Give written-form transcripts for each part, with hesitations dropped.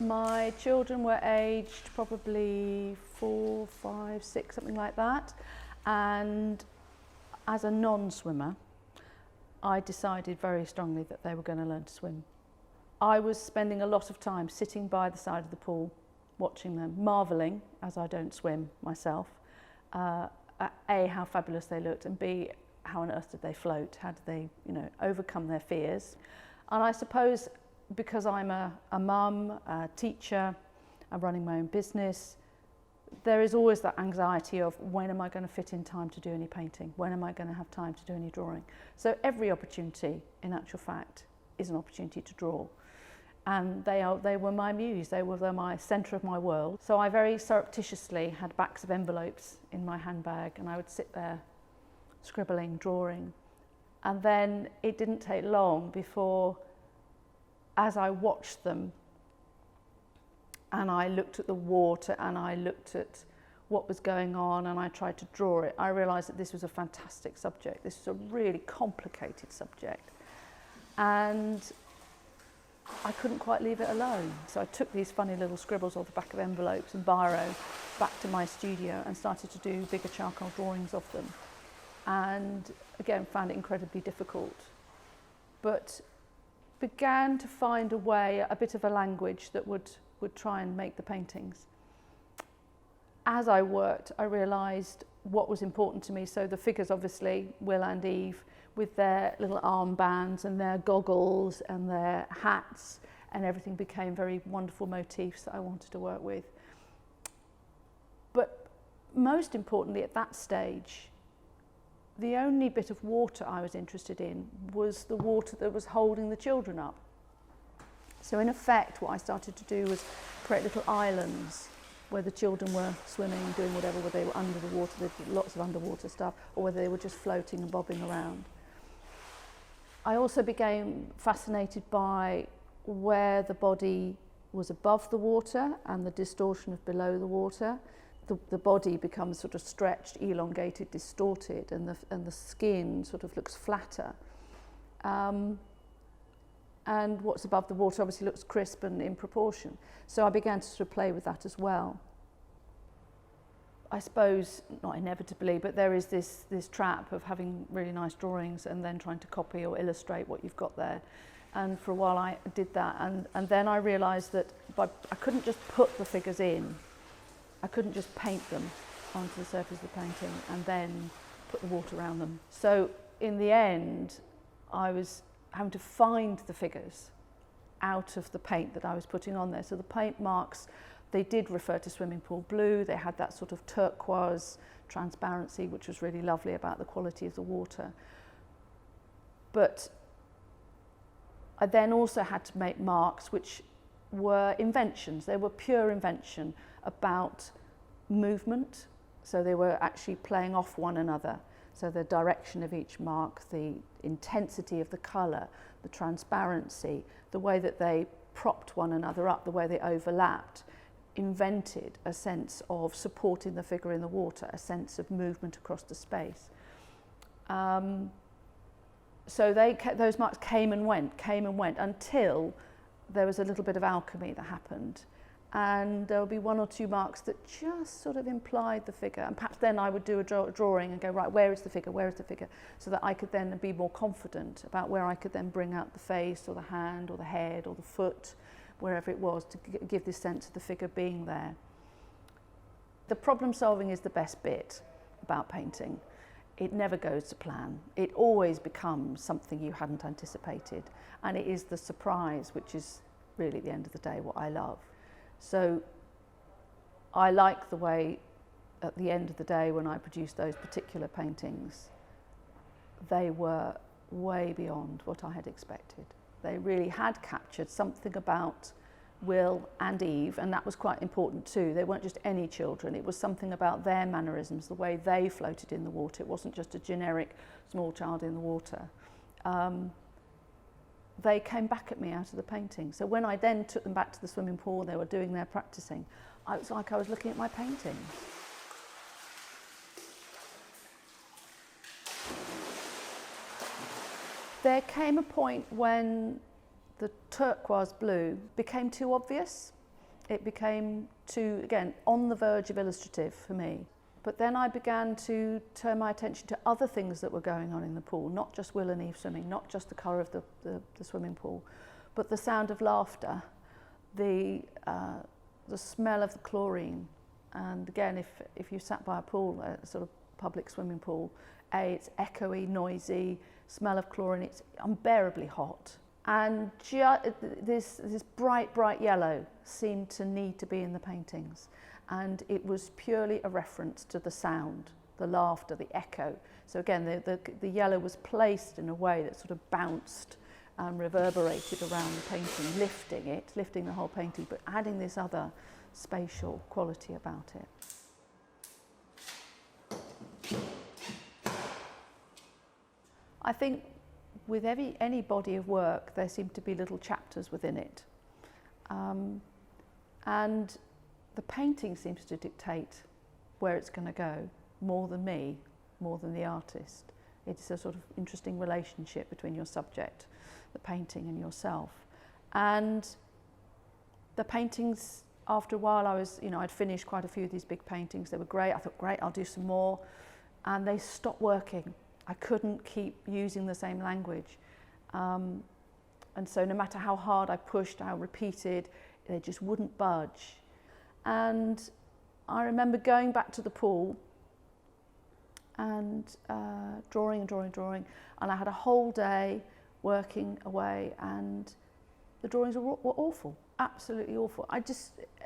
My children were aged probably 4, 5, 6, something like that. And as a non-swimmer, I decided very strongly that they were going to learn to swim. I was spending a lot of time sitting by the side of the pool, watching them, marvelling, as I don't swim myself, at A, how fabulous they looked, and B, how on earth did they float? How did they, overcome their fears? And I suppose because I'm a mum, a teacher, I'm running my own business, there is always that anxiety of when am I going to fit in time to do any painting? When am I going to have time to do any drawing? So every opportunity, in actual fact, is an opportunity to draw. And they were my muse, they were my centre of my world. So I very surreptitiously had backs of envelopes in my handbag, and I would sit there scribbling, drawing. And then it didn't take long before, as I watched them, and I looked at the water and I looked at what was going on and I tried to draw it, I realised that this was a fantastic subject. This was a really complicated subject. And I couldn't quite leave it alone. So I took these funny little scribbles off the back of envelopes and biro back to my studio and started to do bigger charcoal drawings of them. And again, found it incredibly difficult. But began to find a way, a bit of a language that would try and make the paintings. As I worked, I realised what was important to me. So the figures, obviously, Will and Eve, with their little armbands and their goggles and their hats, and everything became very wonderful motifs that I wanted to work with. But most importantly at that stage, the only bit of water I was interested in was the water that was holding the children up. So in effect, what I started to do was create little islands where the children were swimming, doing whatever, whether they were under the water, there were lots of underwater stuff, or whether they were just floating and bobbing around. I also became fascinated by where the body was above the water and the distortion of below the water. The body becomes sort of stretched, elongated, distorted, and the skin sort of looks flatter. And what's above the water obviously looks crisp and in proportion. So I began to sort of play with that as well. I suppose, not inevitably, but there is this trap of having really nice drawings and then trying to copy or illustrate what you've got there. And for a while I did that, and then I realised that I couldn't just put the figures in. I couldn't just paint them onto the surface of the painting and then put the water around them. So in the end, I was having to find the figures out of the paint that I was putting on there. So the paint marks, they did refer to swimming pool blue. They had that sort of turquoise transparency, which was really lovely about the quality of the water. But I then also had to make marks which were inventions. They were pure invention about movement. So they were actually playing off one another. So the direction of each mark, the intensity of the colour, the transparency, the way that they propped one another up, the way they overlapped, invented a sense of supporting the figure in the water, a sense of movement across the space. So those marks came and went until there was a little bit of alchemy that happened. And there would be one or two marks that just sort of implied the figure, and perhaps then I would do a drawing and go, right, where is the figure, so that I could then be more confident about where I could then bring out the face or the hand or the head or the foot, wherever it was, to give this sense of the figure being there. The problem solving is the best bit about painting. It never goes to plan. It always becomes something you hadn't anticipated, and it is the surprise which is really, at the end of the day, what I love. So I like the way, at the end of the day, when I produced those particular paintings, they were way beyond what I had expected. They really had captured something about Will and Eve, and that was quite important too. They weren't just any children, it was something about their mannerisms, the way they floated in the water. It wasn't just a generic small child in the water. They came back at me out of the painting. So when I then took them back to the swimming pool, they were doing their practicing, it was like I was looking at my painting. There came a point when the turquoise blue became too obvious. It became too, again, on the verge of illustrative for me. But then I began to turn my attention to other things that were going on in the pool, not just Will and Eve swimming, not just the colour of the swimming pool, but the sound of laughter, the smell of the chlorine. And again, if you sat by a pool, a sort of public swimming pool, it's echoey, noisy, smell of chlorine, it's unbearably hot. And this bright yellow seemed to need to be in the paintings. And it was purely a reference to the sound, the laughter, the echo. So again, the yellow was placed in a way that sort of bounced and reverberated around the painting, lifting the whole painting, but adding this other spatial quality about it. I think with any body of work, there seem to be little chapters within it. And the painting seems to dictate where it's going to go, more than me, more than the artist. It's a sort of interesting relationship between your subject, the painting, and yourself. And the paintings, after a while, I'd finished quite a few of these big paintings. They were great. I thought, great, I'll do some more. And they stopped working. I couldn't keep using the same language. And so no matter how hard I pushed, how repeated, they just wouldn't budge. And I remember going back to the pool and drawing, and I had a whole day working away, and the drawings were awful, absolutely awful.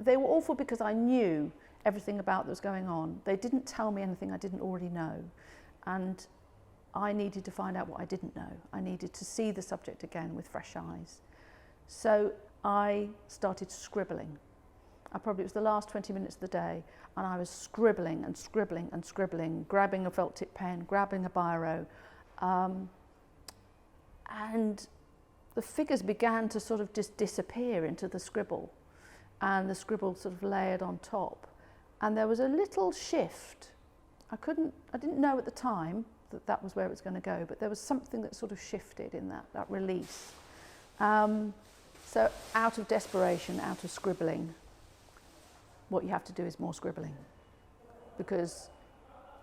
They were awful because I knew everything about that was going on. They didn't tell me anything I didn't already know, and I needed to find out what I didn't know. I needed to see the subject again with fresh eyes. So I started scribbling. It was the last 20 minutes of the day, and I was scribbling, grabbing a felt tip pen, grabbing a biro, and the figures began to sort of just disappear into the scribble, and the scribble sort of layered on top. And there was a little shift. I didn't know at the time that was where it was going to go, but there was something that sort of shifted in that release. So out of desperation, out of scribbling, what you have to do is more scribbling, because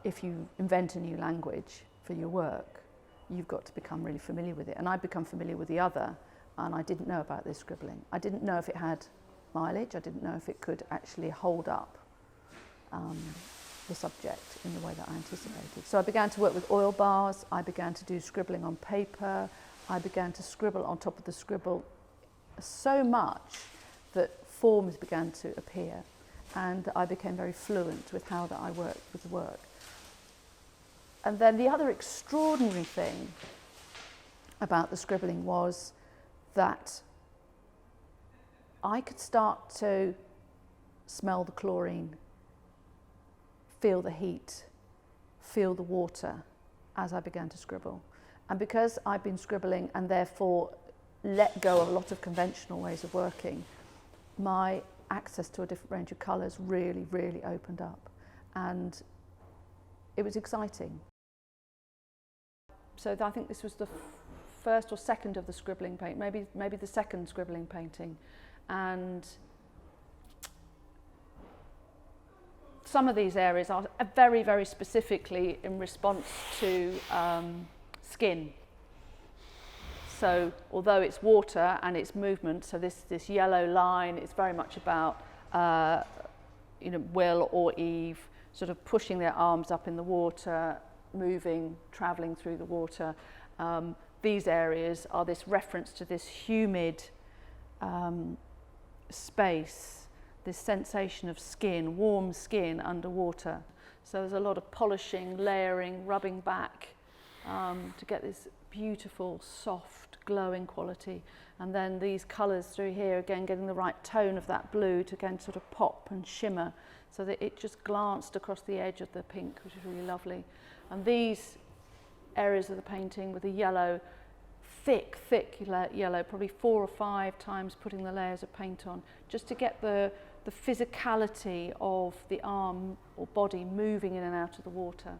if you invent a new language for your work, you've got to become really familiar with it. And I'd become familiar with the other, and I didn't know about this scribbling. I didn't know if it had mileage. I didn't know if it could actually hold up the subject in the way that I anticipated. So I began to work with oil bars. I began to do scribbling on paper. I began to scribble on top of the scribble so much that forms began to appear. And I became very fluent with how that I worked with the work. And then the other extraordinary thing about the scribbling was that I could start to smell the chlorine, feel the heat, feel the water as I began to scribble. And because I'd been scribbling and therefore let go of a lot of conventional ways of working, my access to a different range of colours really, really opened up, and it was exciting. So I think this was the first or second of the scribbling paint, maybe the second scribbling painting, and some of these areas are very, very specifically in response to skin. So although it's water and it's movement, so this yellow line is very much about Will or Eve sort of pushing their arms up in the water, moving, travelling through the water. These areas are this reference to this humid space, this sensation of skin, warm skin underwater. So there's a lot of polishing, layering, rubbing back to get this beautiful, soft, glowing quality. And then these colours through here, again, getting the right tone of that blue to again sort of pop and shimmer so that it just glanced across the edge of the pink, which is really lovely. And these areas of the painting with the yellow, thick yellow, probably 4 or 5 times putting the layers of paint on, just to get the physicality of the arm or body moving in and out of the water.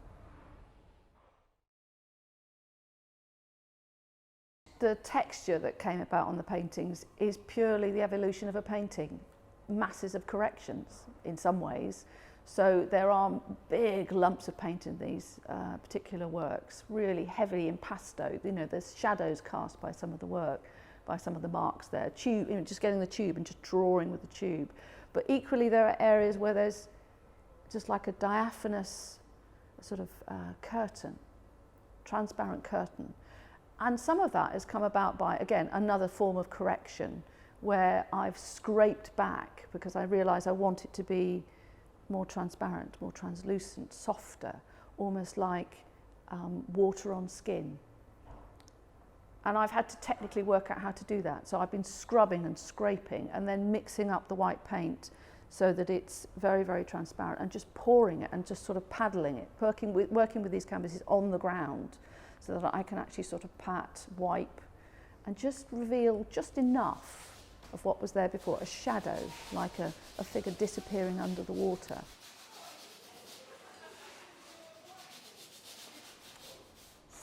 The texture that came about on the paintings is purely the evolution of a painting. masses of corrections in some ways. So there are big lumps of paint in these particular works, really heavily impasto. You know, there's shadows cast by some of the work, by some of the marks there. Tube, you know, just getting the tube and just drawing with the tube. But equally, there are areas where there's just like a diaphanous sort of curtain, transparent curtain. And some of that has come about by, again, another form of correction, where I've scraped back because I realise I want it to be more transparent, more translucent, softer, almost like water on skin. And I've had to technically work out how to do that. So I've been scrubbing and scraping and then mixing up the white paint so that it's very, very transparent, and just pouring it and just sort of paddling it, working with these canvases on the ground so that I can actually sort of pat, wipe, and just reveal just enough of what was there before, a shadow, like a figure disappearing under the water.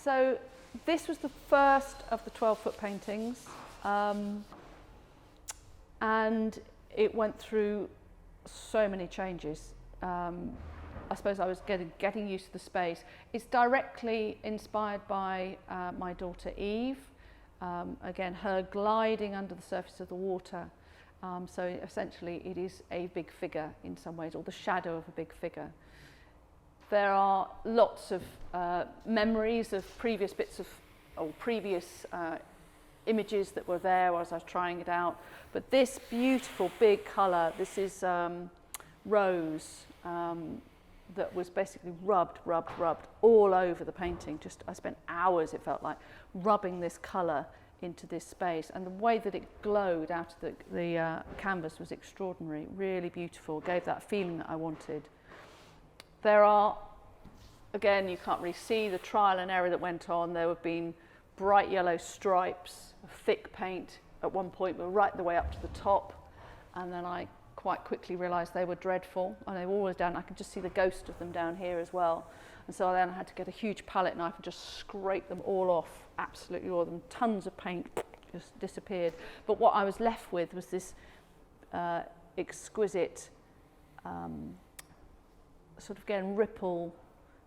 So this was the first of the 12-foot paintings, and it went through so many changes. I suppose I was getting used to the space. It's directly inspired by my daughter Eve. Again, her gliding under the surface of the water. So essentially it is a big figure in some ways, or the shadow of a big figure. There are lots of memories of previous bits of, or previous images that were there as I was trying it out. But this beautiful big colour, this is rose, that was basically rubbed all over the painting. Just, I spent hours, it felt like, rubbing this colour into this space, and the way that it glowed out of the canvas was extraordinary, really beautiful, gave that feeling that I wanted. There are, again, you can't really see the trial and error that went on. There have been bright yellow stripes of thick paint at one point, were right the way up to the top, and then I quite quickly realised they were dreadful, and they were always down. I could just see the ghost of them down here as well. And so then I had to get a huge palette knife and just scrape them all off, absolutely all of them. Tons of paint just disappeared. But what I was left with was this exquisite sort of, again, ripple,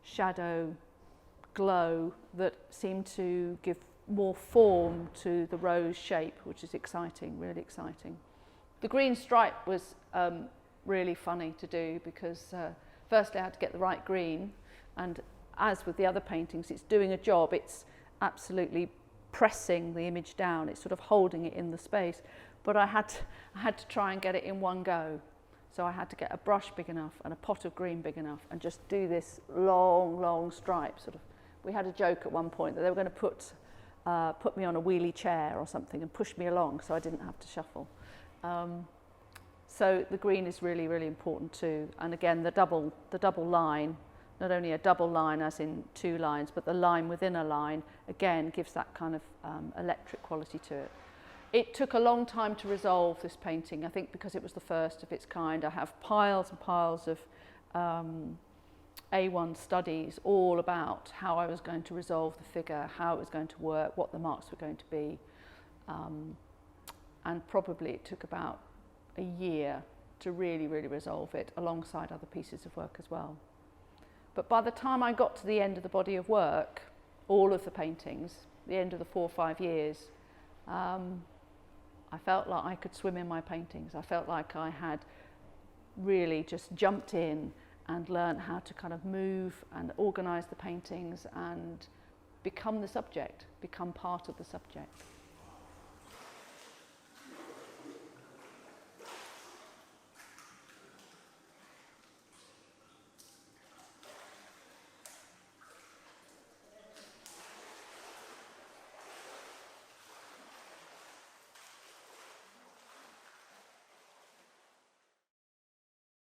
shadow, glow that seemed to give more form to the rose shape, which is exciting, really exciting. The green stripe was really funny to do because firstly I had to get the right green, and as with the other paintings, it's doing a job. It's absolutely pressing the image down. It's sort of holding it in the space. But I had to try and get it in one go. So I had to get a brush big enough and a pot of green big enough and just do this long stripe. Sort of. We had a joke at one point that they were going to put me on a wheelie chair or something and push me along so I didn't have to shuffle. So the green is really, really important too. And again, the double line, not only a double line as in two lines, but the line within a line, again, gives that kind of electric quality to it. It took a long time to resolve this painting, I think because it was the first of its kind. I have piles and piles of A1 studies all about how I was going to resolve the figure, how it was going to work, what the marks were going to be. And probably it took about a year to really, really resolve it alongside other pieces of work as well. But by the time I got to the end of the body of work, all of the paintings, the end of the 4 or 5 years, I felt like I could swim in my paintings. I felt like I had really just jumped in and learned how to kind of move and organise the paintings and become the subject, become part of the subject.